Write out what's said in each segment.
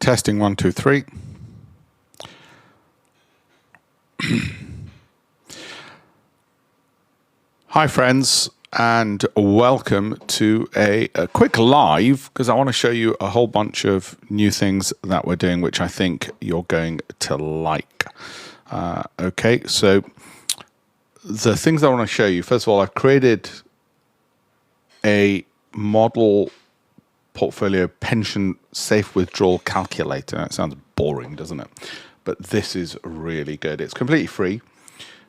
Testing 1, 2, 3. Hi friends, and welcome to a quick live, because I want to show you a whole bunch of new things that we're doing which I think you're going to like. Okay, so the things I want to show you, first of all, I've created a model portfolio pension safe withdrawal calculator. That sounds boring, doesn't it? But this is really good. It's completely free.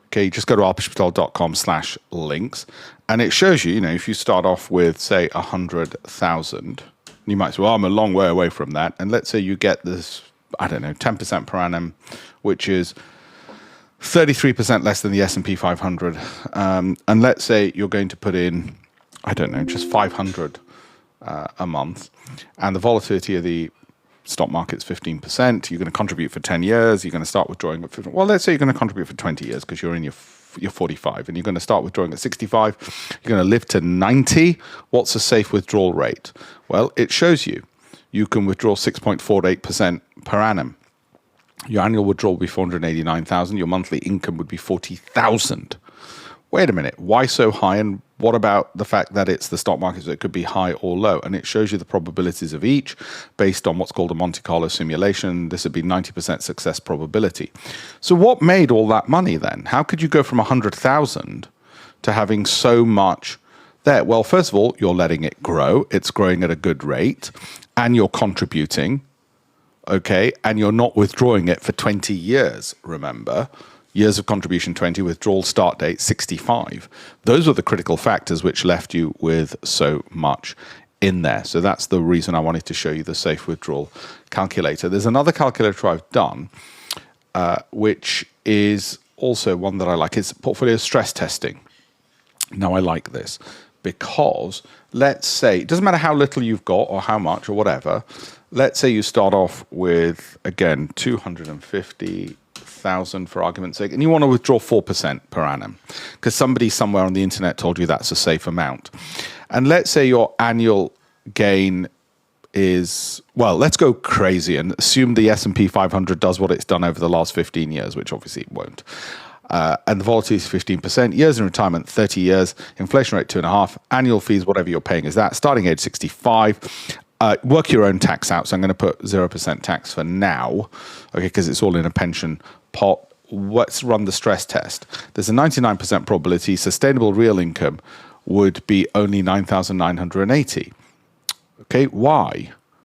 Okay, you just go to alpeshpatel.com/links, and it shows you, if you start off with, say, 100,000, you might say, well, I'm a long way away from that. And let's say you get this, 10% per annum, which is 33% less than the S&P 500. And let's say you're going to put in, just 500 a month, and the volatility of the stock market's 15%. You're going to contribute for 10 years. You're going to start withdrawing at 15. Well, let's say you're going to contribute for 20 years because you're in your 45, and you're going to start withdrawing at 65. You're going to live to 90. What's a safe withdrawal rate? Well, it shows you. You can withdraw 6.48% per annum. Your annual withdrawal would be 489,000. Your monthly income would be 40,000. Wait a minute, why so high? And what about the fact that it's the stock market, so it could be high or low? And it shows you the probabilities of each based on what's called a Monte Carlo simulation. This would be 90% success probability. So what made all that money then? How could you go from 100,000 to having so much there? Well, first of all, you're letting it grow. It's growing at a good rate, and you're contributing, okay? And you're not withdrawing it for 20 years, remember? Years of contribution 20, withdrawal start date 65. Those are the critical factors which left you with so much in there. So that's the reason I wanted to show you the safe withdrawal calculator. There's another calculator I've done, which is also one that I like. It's portfolio stress testing. Now, I like this because, let's say, it doesn't matter how little you've got or how much or whatever. Let's say you start off with, again, 250,000 for argument's sake, and you want to withdraw 4% per annum because somebody somewhere on the internet told you that's a safe amount. And let's say your annual gain is, well, let's go crazy and assume the S&P 500 does what it's done over the last 15 years, which obviously it won't. And the volatility is 15%, years in retirement, 30 years, inflation rate 2.5%, annual fees, whatever you're paying is that, starting age 65. Work your own tax out. So I'm going to put 0% tax for now, okay, because it's all in a pension pot. Let's run the stress test. There's a 99% probability sustainable real income would be only 9,980. Okay, why?